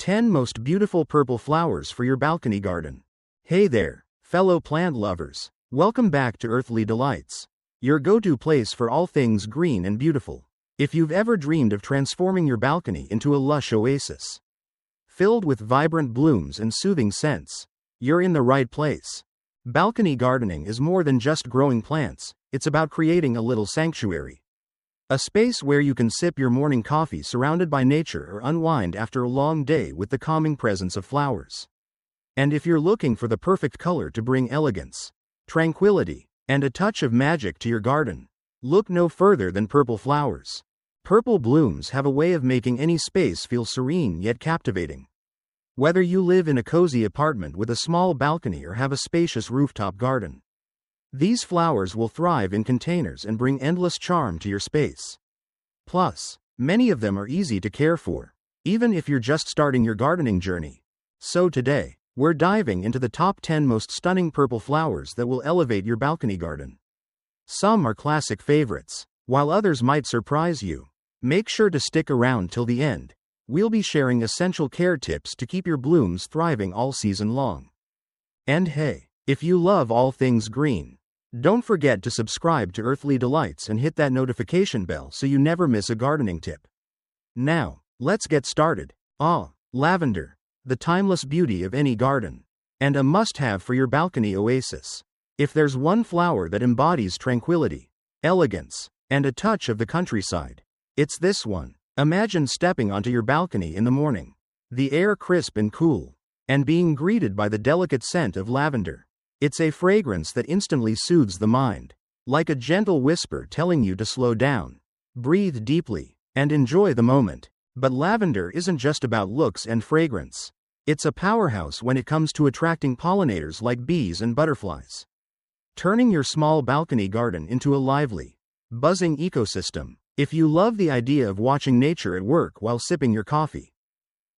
10 Most Beautiful Purple Flowers for Your Balcony Garden. Hey there, fellow plant lovers. Welcome back to Earthly Delights, your go-to place for all things green and beautiful. If you've ever dreamed of transforming your balcony into a lush oasis, filled with vibrant blooms and soothing scents, you're in the right place. Balcony gardening is more than just growing plants, it's about creating a little sanctuary. A space where you can sip your morning coffee surrounded by nature or unwind after a long day with the calming presence of flowers. And if you're looking for the perfect color to bring elegance, tranquility, and a touch of magic to your garden, look no further than purple flowers. Purple blooms have a way of making any space feel serene yet captivating. Whether you live in a cozy apartment with a small balcony or have a spacious rooftop garden, these flowers will thrive in containers and bring endless charm to your space. Plus, many of them are easy to care for, even if you're just starting your gardening journey. So today, we're diving into the top 10 most stunning purple flowers that will elevate your balcony garden. Some are classic favorites, while others might surprise you. Make sure to stick around till the end. We'll be sharing essential care tips to keep your blooms thriving all season long. And hey, if you love all things green, don't forget to subscribe to Earthly Delights and hit that notification bell so you never miss a gardening tip. Now, let's get started. Lavender, the timeless beauty of any garden, and a must-have for your balcony oasis. If there's one flower that embodies tranquility, elegance, and a touch of the countryside, it's this one. Imagine stepping onto your balcony in the morning, the air crisp and cool, and being greeted by the delicate scent of lavender. It's a fragrance that instantly soothes the mind, like a gentle whisper telling you to slow down, breathe deeply, and enjoy the moment. But lavender isn't just about looks and fragrance. It's a powerhouse when it comes to attracting pollinators like bees and butterflies, turning your small balcony garden into a lively, buzzing ecosystem. If you love the idea of watching nature at work while sipping your coffee,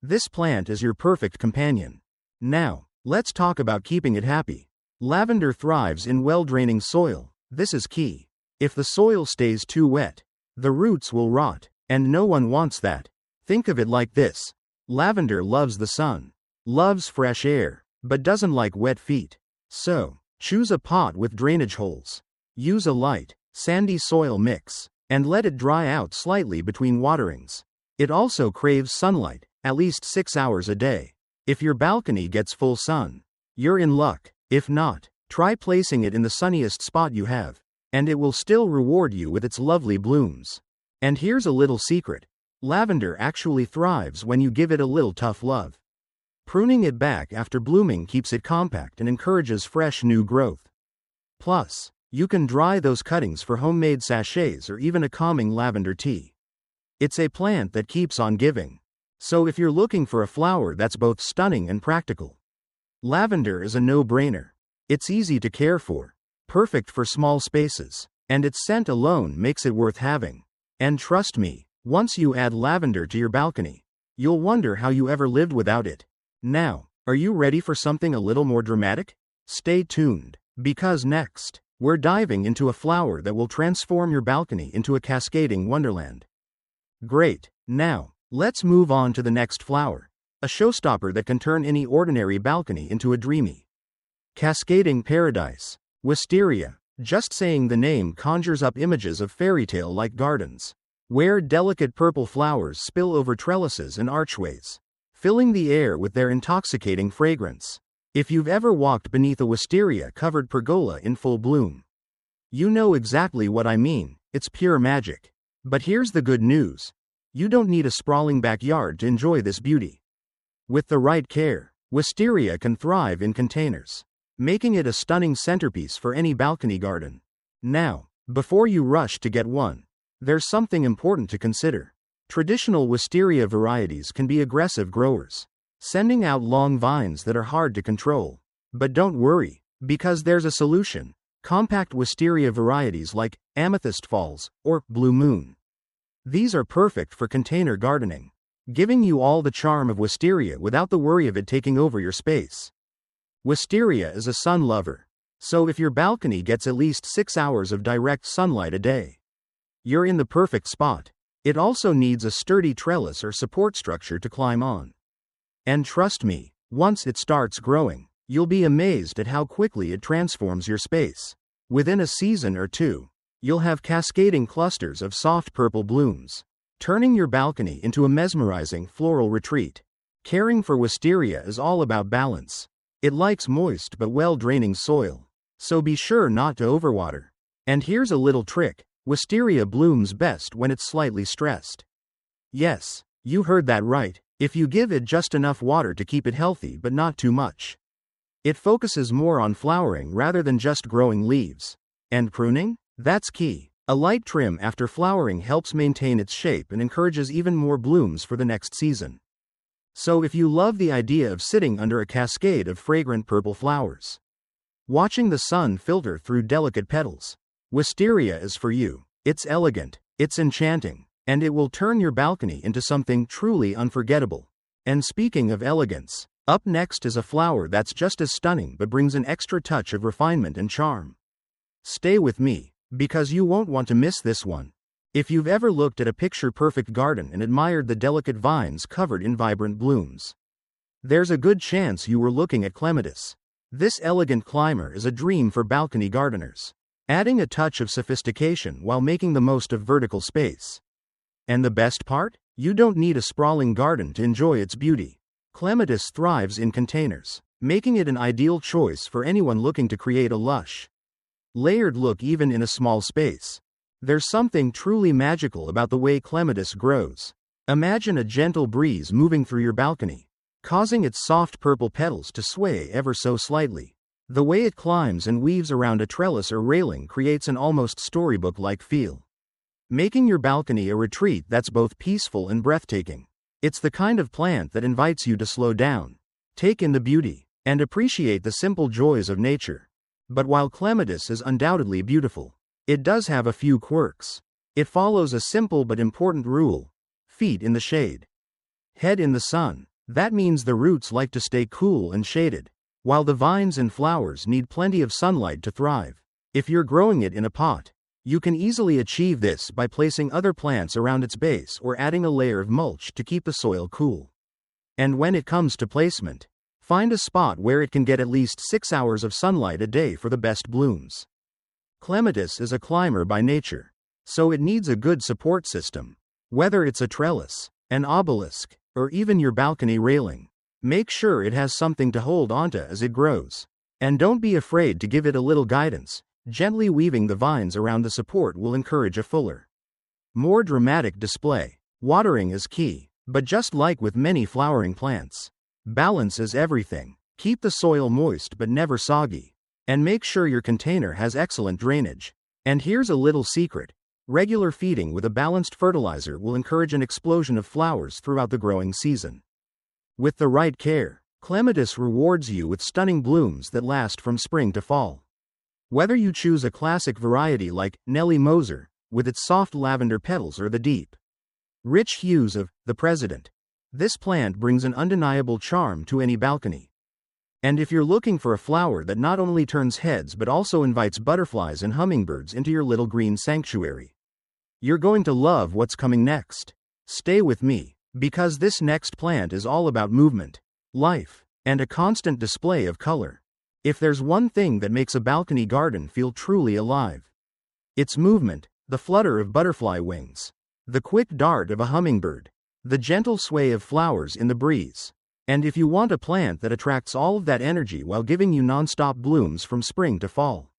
this plant is your perfect companion. Now, let's talk about keeping it happy. Lavender thrives in well-draining soil. This is key. If the soil stays too wet, the roots will rot, and no one wants that. Think of it like this. Lavender loves the sun, loves fresh air, but doesn't like wet feet. So, choose a pot with drainage holes. Use a light, sandy soil mix, and let it dry out slightly between waterings. It also craves sunlight, at least 6 hours a day. If your balcony gets full sun, you're in luck. If not, try placing it in the sunniest spot you have, and it will still reward you with its lovely blooms. And here's a little secret. Lavender actually thrives when you give it a little tough love. Pruning it back after blooming keeps it compact and encourages fresh new growth. Plus, you can dry those cuttings for homemade sachets or even a calming lavender tea. It's a plant that keeps on giving. So if you're looking for a flower that's both stunning and practical, lavender is a no-brainer. It's easy to care for, perfect for small spaces, and its scent alone makes it worth having. And trust me, once you add lavender to your balcony, you'll wonder how you ever lived without it. Now, are you ready for something a little more dramatic? Stay tuned, because next, we're diving into a flower that will transform your balcony into a cascading wonderland. Great, now, let's move on to the next flower. A showstopper that can turn any ordinary balcony into a dreamy, cascading paradise. Wisteria. Just saying the name conjures up images of fairy tale-like gardens, where delicate purple flowers spill over trellises and archways, filling the air with their intoxicating fragrance. If you've ever walked beneath a wisteria-covered pergola in full bloom, you know exactly what I mean. It's pure magic. But here's the good news. You don't need a sprawling backyard to enjoy this beauty. With the right care, wisteria can thrive in containers, making it a stunning centerpiece for any balcony garden. Now, before you rush to get one, there's something important to consider. Traditional wisteria varieties can be aggressive growers, sending out long vines that are hard to control. But don't worry, because there's a solution. Compact wisteria varieties like Amethyst Falls or Blue Moon. These are perfect for container gardening, giving you all the charm of wisteria without the worry of it taking over your space. Wisteria is a sun lover, so if your balcony gets at least 6 hours of direct sunlight a day, you're in the perfect spot. It also needs a sturdy trellis or support structure to climb on. And trust me, once it starts growing, you'll be amazed at how quickly it transforms your space. Within a season or two, you'll have cascading clusters of soft purple blooms, turning your balcony into a mesmerizing floral retreat. Caring for Wisteria is all about balance. It likes moist but well-draining soil, so be sure not to overwater. And here's a little trick: Wisteria blooms best when it's slightly stressed. Yes, you heard that right, if you give it just enough water to keep it healthy but not too much. It focuses more on flowering rather than just growing leaves. And pruning? That's key. A light trim after flowering helps maintain its shape and encourages even more blooms for the next season. So if you love the idea of sitting under a cascade of fragrant purple flowers, watching the sun filter through delicate petals, Wisteria is for you. It's elegant, it's enchanting, and it will turn your balcony into something truly unforgettable. And speaking of elegance, up next is a flower that's just as stunning but brings an extra touch of refinement and charm. Stay with me, because you won't want to miss this one. If you've ever looked at a picture-perfect garden and admired the delicate vines covered in vibrant blooms, there's a good chance you were looking at Clematis. This elegant climber is a dream for balcony gardeners, adding a touch of sophistication while making the most of vertical space. And the best part? You don't need a sprawling garden to enjoy its beauty. Clematis thrives in containers, making it an ideal choice for anyone looking to create a lush, layered look even in a small space. There's something truly magical about the way Clematis grows. Imagine a gentle breeze moving through your balcony, causing its soft purple petals to sway ever so slightly. The way it climbs and weaves around a trellis or railing creates an almost storybook-like feel, making your balcony a retreat that's both peaceful and breathtaking. It's the kind of plant that invites you to slow down, take in the beauty, and appreciate the simple joys of nature. But while Clematis is undoubtedly beautiful, it does have a few quirks. It follows a simple but important rule: feet in the shade, head in the sun. That means the roots like to stay cool and shaded, while the vines and flowers need plenty of sunlight to thrive. If you're growing it in a pot, you can easily achieve this by placing other plants around its base or adding a layer of mulch to keep the soil cool. And when it comes to placement, find a spot where it can get at least 6 hours of sunlight a day for the best blooms. Clematis is a climber by nature, so it needs a good support system. Whether it's a trellis, an obelisk, or even your balcony railing, make sure it has something to hold onto as it grows. And don't be afraid to give it a little guidance. Gently weaving the vines around the support will encourage a fuller, more dramatic display. Watering is key, but just like with many flowering plants, balance is everything. Keep the soil moist but never soggy, and make sure your container has excellent drainage. And here's a little secret: regular feeding with a balanced fertilizer will encourage an explosion of flowers throughout the growing season. With the right care, Clematis rewards you with stunning blooms that last from spring to fall. Whether you choose a classic variety like Nellie Moser, with its soft lavender petals, or the deep, rich hues of the President, this plant brings an undeniable charm to any balcony. And if you're looking for a flower that not only turns heads but also invites butterflies and hummingbirds into your little green sanctuary, you're going to love what's coming next. Stay with me, because this next plant is all about movement, life, and a constant display of color. If there's one thing that makes a balcony garden feel truly alive, it's movement: the flutter of butterfly wings, the quick dart of a hummingbird, the gentle sway of flowers in the breeze. And if you want a plant that attracts all of that energy while giving you non-stop blooms from spring to fall,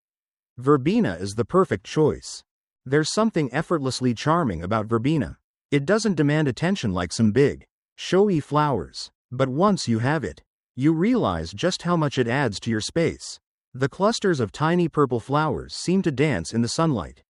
Verbena is the perfect choice. There's something effortlessly charming about Verbena. It doesn't demand attention like some big, showy flowers, but once you have it, you realize just how much it adds to your space. The clusters of tiny purple flowers seem to dance in the sunlight,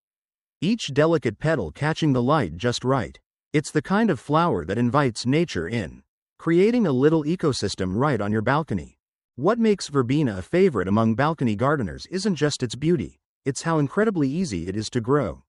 each delicate petal catching the light just right. It's the kind of flower that invites nature in, creating a little ecosystem right on your balcony. What makes Verbena a favorite among balcony gardeners isn't just its beauty, it's how incredibly easy it is to grow.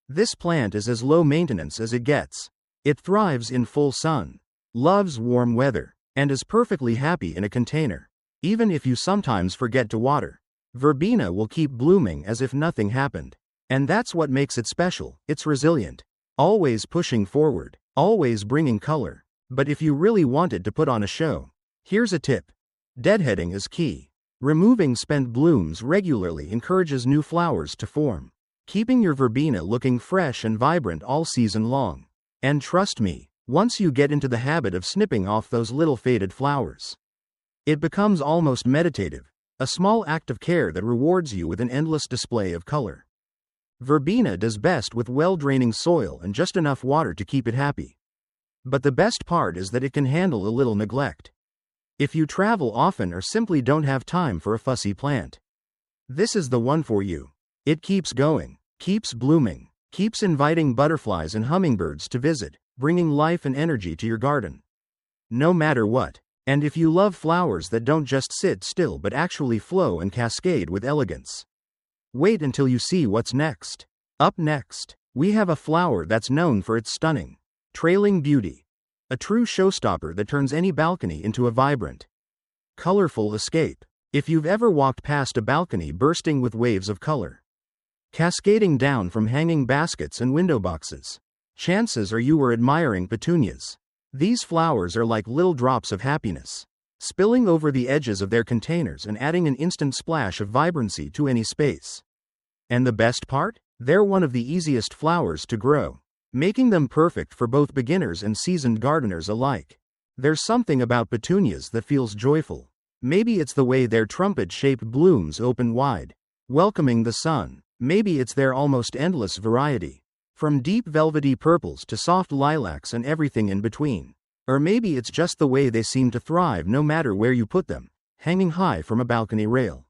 This plant is as low maintenance as it gets. It thrives in full sun, loves warm weather, and is perfectly happy in a container. Even if you sometimes forget to water, Verbena will keep blooming as if nothing happened. And that's what makes it special: it's resilient, always pushing forward, always bringing color. But if you really wanted to put on a show, here's a tip. Deadheading is key. Removing spent blooms regularly encourages new flowers to form, keeping your verbena looking fresh and vibrant all season long. And trust me, once you get into the habit of snipping off those little faded flowers, it becomes almost meditative, a small act of care that rewards you with an endless display of color. Verbena does best with well-draining soil and just enough water to keep it happy. But the best part is that it can handle a little neglect. If you travel often or simply don't have time for a fussy plant, this is the one for you. It keeps going, keeps blooming, keeps inviting butterflies and hummingbirds to visit, bringing life and energy to your garden. No matter what. And if you love flowers that don't just sit still but actually flow and cascade with elegance, wait until you see what's next. Up next, we have a flower that's known for its stunning, trailing beauty. A true showstopper that turns any balcony into a vibrant, colorful escape. If you've ever walked past a balcony bursting with waves of color, cascading down from hanging baskets and window boxes, chances are you were admiring petunias. These flowers are like little drops of happiness, spilling over the edges of their containers and adding an instant splash of vibrancy to any space. And the best part? They're one of the easiest flowers to grow, making them perfect for both beginners and seasoned gardeners alike. There's something about petunias that feels joyful. Maybe it's the way their trumpet-shaped blooms open wide, welcoming the sun. Maybe it's their almost endless variety, from deep velvety purples to soft lilacs and everything in between. Or maybe it's just the way they seem to thrive no matter where you put them, hanging high from a balcony rail,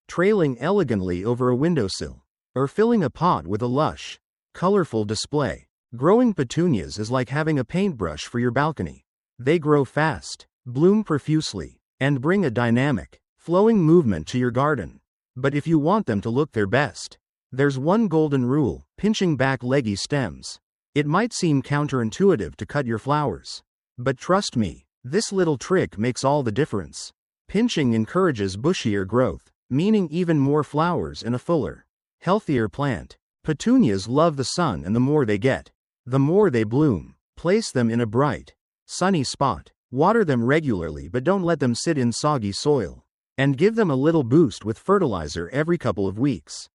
trailing elegantly over a windowsill, or filling a pot with a lush, colorful display. Growing petunias is like having a paintbrush for your balcony. They grow fast, bloom profusely, and bring a dynamic, flowing movement to your garden. But if you want them to look their best, there's one golden rule: pinching back leggy stems. It might seem counterintuitive to cut your flowers, but trust me, this little trick makes all the difference. Pinching encourages bushier growth, meaning even more flowers in a fuller, healthier plant. Petunias love the sun, and the more they get, the more they bloom. Place them in a bright, sunny spot. Water them regularly, but don't let them sit in soggy soil. And give them a little boost with fertilizer every couple of weeks.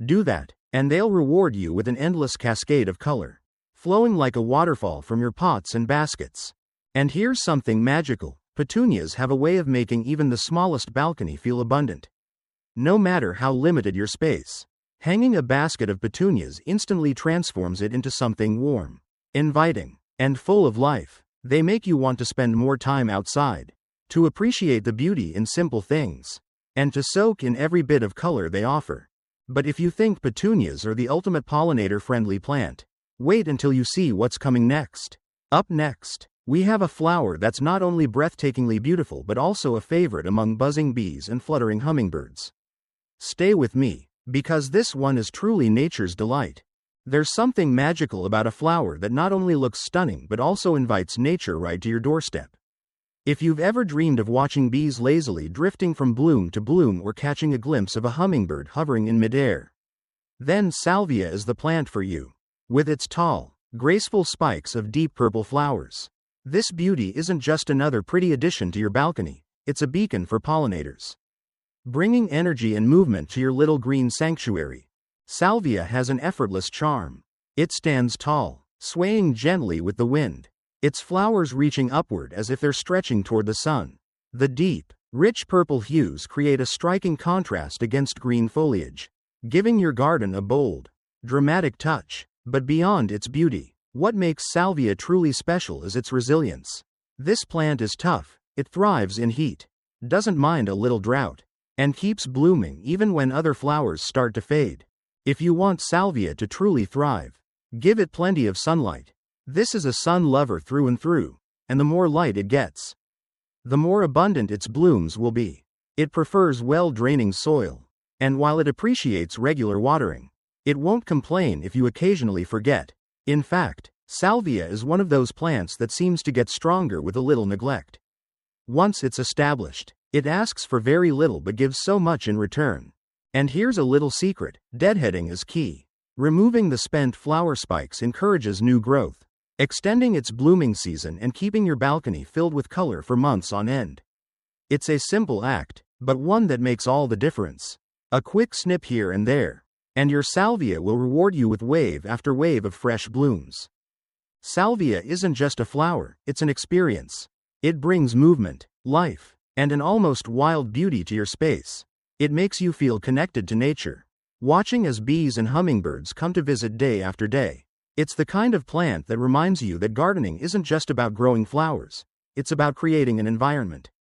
Do that, and they'll reward you with an endless cascade of color, flowing like a waterfall from your pots and baskets. And here's something magical: petunias have a way of making even the smallest balcony feel abundant. No matter how limited your space, hanging a basket of petunias instantly transforms it into something warm, inviting, and full of life. They make you want to spend more time outside, to appreciate the beauty in simple things, and to soak in every bit of color they offer. But if you think petunias are the ultimate pollinator-friendly plant, wait until you see what's coming next. Up next, we have a flower that's not only breathtakingly beautiful but also a favorite among buzzing bees and fluttering hummingbirds. Stay with me, because this one is truly nature's delight. There's something magical about a flower that not only looks stunning but also invites nature right to your doorstep. If you've ever dreamed of watching bees lazily drifting from bloom to bloom or catching a glimpse of a hummingbird hovering in midair, then Salvia is the plant for you. With its tall, graceful spikes of deep purple flowers, this beauty isn't just another pretty addition to your balcony, it's a beacon for pollinators, bringing energy and movement to your little green sanctuary. Salvia has an effortless charm. It stands tall, swaying gently with the wind, its flowers reaching upward as if they're stretching toward the sun. The deep, rich purple hues create a striking contrast against green foliage, giving your garden a bold, dramatic touch. But beyond its beauty, what makes Salvia truly special is its resilience. This plant is tough, it thrives in heat, doesn't mind a little drought, and keeps blooming even when other flowers start to fade. If you want Salvia to truly thrive, give it plenty of sunlight. This is a sun lover through and through, and the more light it gets, the more abundant its blooms will be. It prefers well-draining soil, and while it appreciates regular watering, it won't complain if you occasionally forget. In fact, Salvia is one of those plants that seems to get stronger with a little neglect. Once it's established, it asks for very little but gives so much in return. And here's a little secret: deadheading is key. Removing the spent flower spikes encourages new growth, extending its blooming season and keeping your balcony filled with color for months on end. It's a simple act, but one that makes all the difference. A quick snip here and there, and your salvia will reward you with wave after wave of fresh blooms. Salvia isn't just a flower, it's an experience. It brings movement, life, and an almost wild beauty to your space. It makes you feel connected to nature, watching as bees and hummingbirds come to visit day after day. It's the kind of plant that reminds you that gardening isn't just about growing flowers, it's about creating an environment,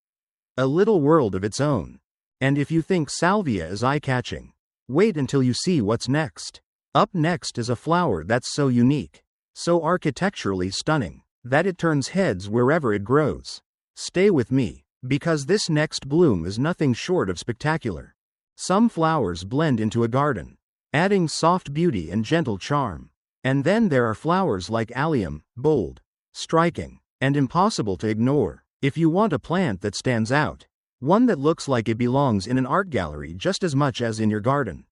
a little world of its own. And if you think salvia is eye-catching, wait until you see what's next. Up next is a flower that's so unique, so architecturally stunning, that it turns heads wherever it grows. Stay with me, because this next bloom is nothing short of spectacular. Some flowers blend into a garden, adding soft beauty and gentle charm. And then there are flowers like Allium, bold, striking, and impossible to ignore. If you want a plant that stands out, one that looks like it belongs in an art gallery just as much as in your garden,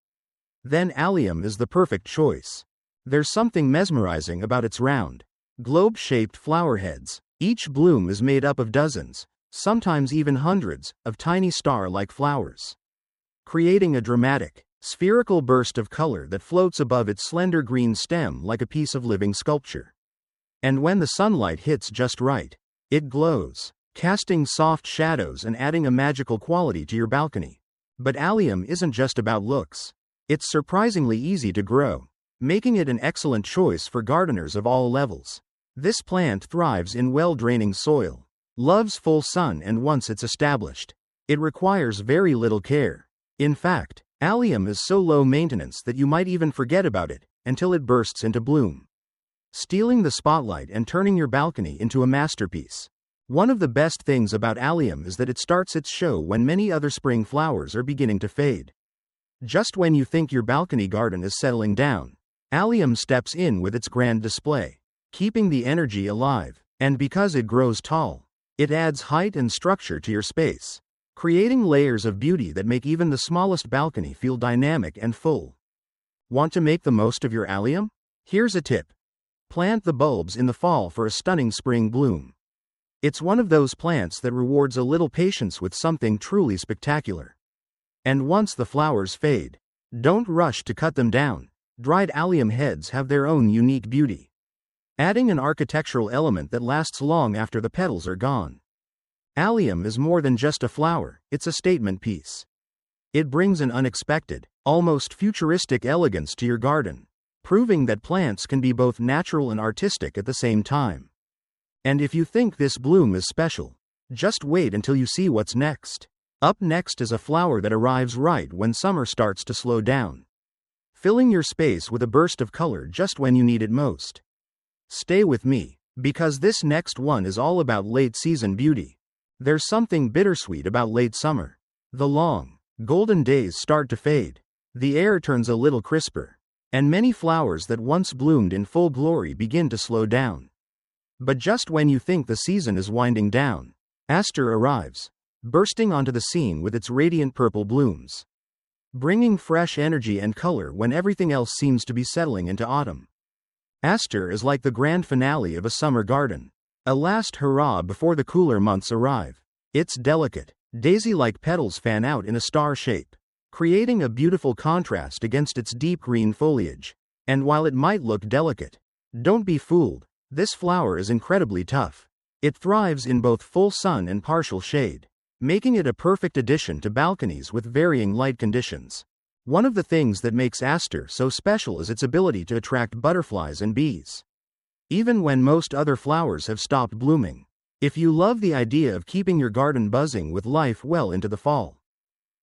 then Allium is the perfect choice. There's something mesmerizing about its round, globe-shaped flower heads. Each bloom is made up of dozens, sometimes even hundreds, of tiny star-like flowers, creating a dramatic, spherical burst of color that floats above its slender green stem like a piece of living sculpture. And when the sunlight hits just right, it glows, casting soft shadows and adding a magical quality to your balcony. But Allium isn't just about looks. It's surprisingly easy to grow, making it an excellent choice for gardeners of all levels. This plant thrives in well-draining soil, loves full sun, and once it's established, it requires very little care. In fact, Allium is so low maintenance that you might even forget about it until it bursts into bloom, stealing the spotlight and turning your balcony into a masterpiece. One of the best things about Allium is that it starts its show when many other spring flowers are beginning to fade. Just when you think your balcony garden is settling down, Allium steps in with its grand display, keeping the energy alive. And because it grows tall, it adds height and structure to your space, creating layers of beauty that make even the smallest balcony feel dynamic and full. Want to make the most of your Allium? Here's a tip. Plant the bulbs in the fall for a stunning spring bloom. It's one of those plants that rewards a little patience with something truly spectacular. And once the flowers fade, don't rush to cut them down. Dried Allium heads have their own unique beauty, adding an architectural element that lasts long after the petals are gone. Allium is more than just a flower, it's a statement piece. It brings an unexpected, almost futuristic elegance to your garden, proving that plants can be both natural and artistic at the same time. And if you think this bloom is special, just wait until you see what's next. Up next is a flower that arrives right when summer starts to slow down, filling your space with a burst of color just when you need it most. Stay with me, because this next one is all about late-season beauty. There's something bittersweet about late summer. The long, golden days start to fade, the air turns a little crisper, and many flowers that once bloomed in full glory begin to slow down. But just when you think the season is winding down, Aster arrives, bursting onto the scene with its radiant purple blooms, bringing fresh energy and color when everything else seems to be settling into autumn. Aster is like the grand finale of a summer garden, a last hurrah before the cooler months arrive. Its delicate, daisy-like petals fan out in a star shape, creating a beautiful contrast against its deep green foliage. And while it might look delicate, don't be fooled, this flower is incredibly tough. It thrives in both full sun and partial shade, making it a perfect addition to balconies with varying light conditions. One of the things that makes Aster so special is its ability to attract butterflies and bees, even when most other flowers have stopped blooming. If you love the idea of keeping your garden buzzing with life well into the fall,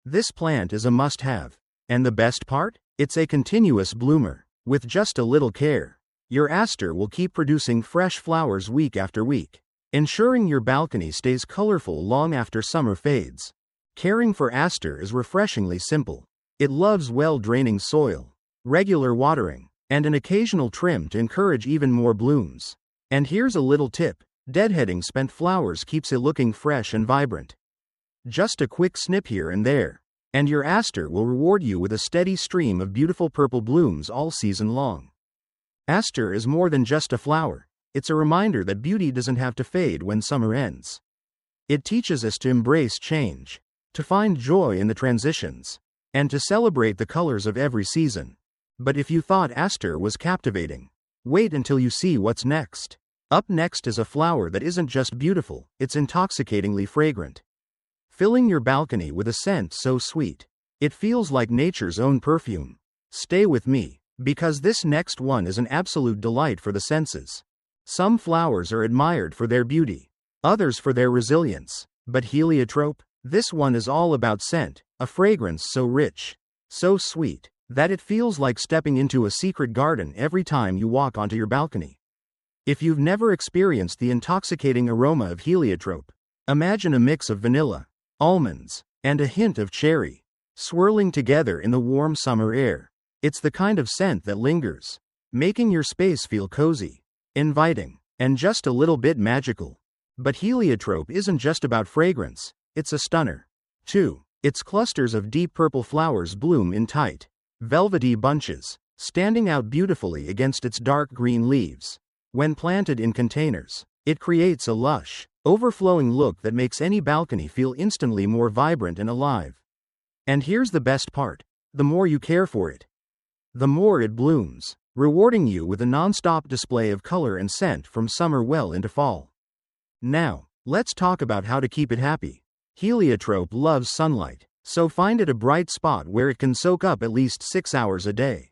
this plant is a must-have. And the best part? It's a continuous bloomer. With just a little care, your Aster will keep producing fresh flowers week after week, ensuring your balcony stays colorful long after summer fades. Caring for Aster is refreshingly simple. It loves well-draining soil, regular watering, and an occasional trim to encourage even more blooms. And here's a little tip. Deadheading spent flowers keeps it looking fresh and vibrant. Just a quick snip here and there, and your Aster will reward you with a steady stream of beautiful purple blooms all season long. Aster is more than just a flower. It's a reminder that beauty doesn't have to fade when summer ends. It teaches us to embrace change, to find joy in the transitions, and to celebrate the colors of every season. But if you thought Aster was captivating, wait until you see what's next. Up next is a flower that isn't just beautiful, it's intoxicatingly fragrant. Filling your balcony with a scent so sweet, it feels like nature's own perfume. Stay with me, because this next one is an absolute delight for the senses. Some flowers are admired for their beauty, others for their resilience, but Heliotrope, this one is all about scent, a fragrance so rich, so sweet, that it feels like stepping into a secret garden every time you walk onto your balcony. If you've never experienced the intoxicating aroma of Heliotrope, imagine a mix of vanilla, almonds, and a hint of cherry, swirling together in the warm summer air. It's the kind of scent that lingers, making your space feel cozy, inviting, and just a little bit magical. But Heliotrope isn't just about fragrance, it's a stunner, too. Its clusters of deep purple flowers bloom in tight, velvety bunches, standing out beautifully against its dark green leaves. When planted in containers, it creates a lush, overflowing look that makes any balcony feel instantly more vibrant and alive. And here's the best part: the more you care for it, the more it blooms, rewarding you with a non-stop display of color and scent from summer well into fall. Now, let's talk about how to keep it happy. Heliotrope loves sunlight, so find it a bright spot where it can soak up at least 6 hours a day.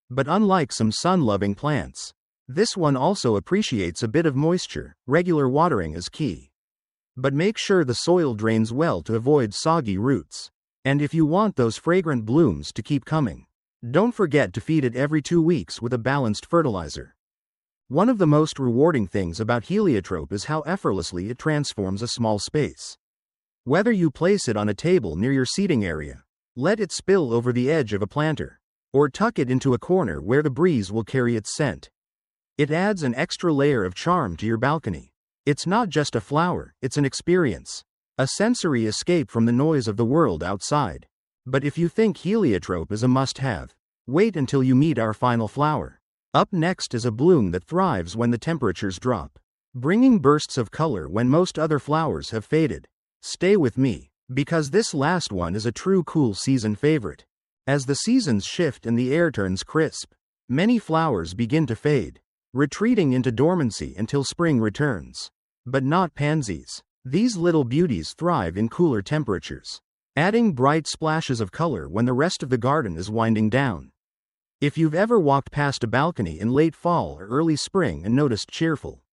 But unlike some sun-loving plants, this one also appreciates a bit of moisture. Regular watering is key. But make sure the soil drains well to avoid soggy roots. And if you want those fragrant blooms to keep coming, don't forget to feed it every 2 weeks with a balanced fertilizer. One of the most rewarding things about Heliotrope is how effortlessly it transforms a small space. Whether you place it on a table near your seating area, let it spill over the edge of a planter, or tuck it into a corner where the breeze will carry its scent, it adds an extra layer of charm to your balcony. It's not just a flower, it's an experience, a sensory escape from the noise of the world outside. But if you think Heliotrope is a must-have, wait until you meet our final flower. Up next is a bloom that thrives when the temperatures drop, bringing bursts of color when most other flowers have faded. Stay with me, because this last one is a true cool season favorite. As the seasons shift and the air turns crisp, many flowers begin to fade, retreating into dormancy until spring returns. But not pansies. These little beauties thrive in cooler temperatures, adding bright splashes of color when the rest of the garden is winding down. If you've ever walked past a balcony in late fall or early spring and noticed cheerful,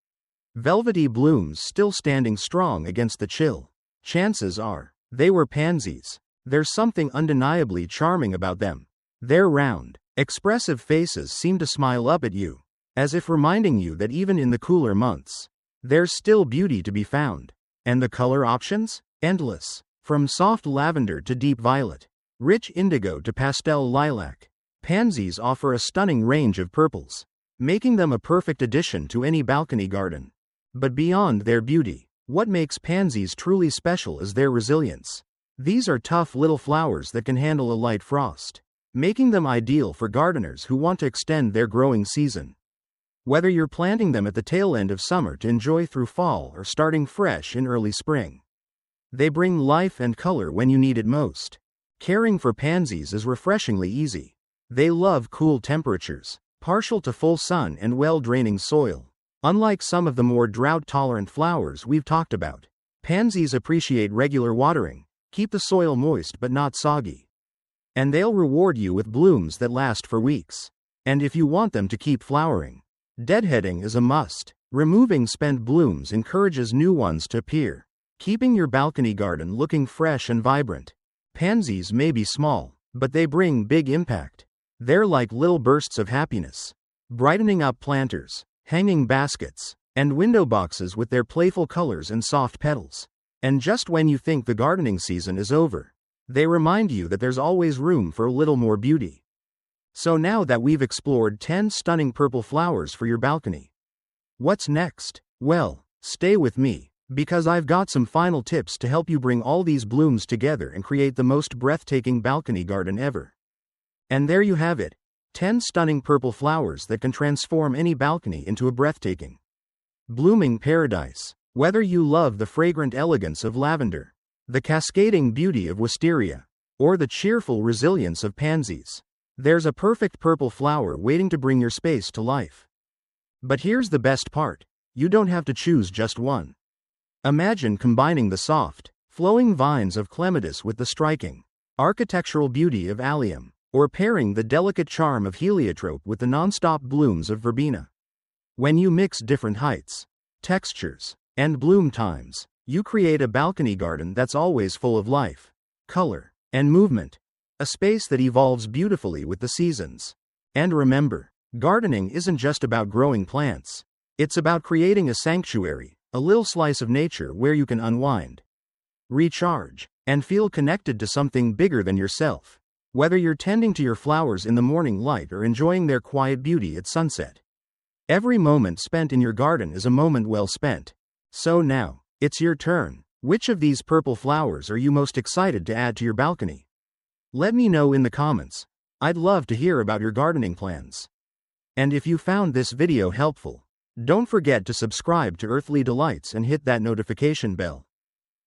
velvety blooms still standing strong against the chill, chances are they were pansies. There's something undeniably charming about them. Their round, expressive faces seem to smile up at you, as if reminding you that even in the cooler months, there's still beauty to be found. And the color options? Endless. From soft lavender to deep violet, rich indigo to pastel lilac, pansies offer a stunning range of purples, making them a perfect addition to any balcony garden. But beyond their beauty, what makes pansies truly special is their resilience. These are tough little flowers that can handle a light frost, making them ideal for gardeners who want to extend their growing season. Whether you're planting them at the tail end of summer to enjoy through fall or starting fresh in early spring, they bring life and color when you need it most. Caring for pansies is refreshingly easy. They love cool temperatures, partial to full sun and well-draining soil. Unlike some of the more drought-tolerant flowers we've talked about, pansies appreciate regular watering, keep the soil moist but not soggy. And they'll reward you with blooms that last for weeks. And if you want them to keep flowering, deadheading is a must. Removing spent blooms encourages new ones to appear, keeping your balcony garden looking fresh and vibrant. Pansies may be small, but they bring big impact. They're like little bursts of happiness, brightening up planters, hanging baskets, and window boxes with their playful colors and soft petals. And just when you think the gardening season is over, they remind you that there's always room for a little more beauty. So now that we've explored 10 stunning purple flowers for your balcony, what's next? Well, stay with me, because I've got some final tips to help you bring all these blooms together and create the most breathtaking balcony garden ever. And there you have it, 10 stunning purple flowers that can transform any balcony into a breathtaking blooming paradise. Whether you love the fragrant elegance of lavender, the cascading beauty of wisteria, or the cheerful resilience of pansies, there's a perfect purple flower waiting to bring your space to life. But here's the best part. You don't have to choose just one. Imagine combining the soft, flowing vines of Clematis with the striking, architectural beauty of Allium, or pairing the delicate charm of Heliotrope with the non-stop blooms of Verbena. When you mix different heights, textures, and bloom times, you create a balcony garden that's always full of life, color, and movement. A space that evolves beautifully with the seasons. And remember, gardening isn't just about growing plants. It's about creating a sanctuary, a little slice of nature where you can unwind, recharge, and feel connected to something bigger than yourself. Whether you're tending to your flowers in the morning light or enjoying their quiet beauty at sunset, every moment spent in your garden is a moment well spent. So now, it's your turn. Which of these purple flowers are you most excited to add to your balcony? Let me know in the comments. I'd love to hear about your gardening plans. And if you found this video helpful, don't forget to subscribe to Earthly Delights and hit that notification bell.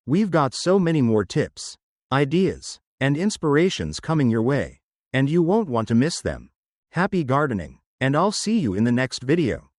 We've got so many more tips, ideas, and inspirations coming your way, and you won't want to miss them. Happy gardening, and I'll see you in the next video.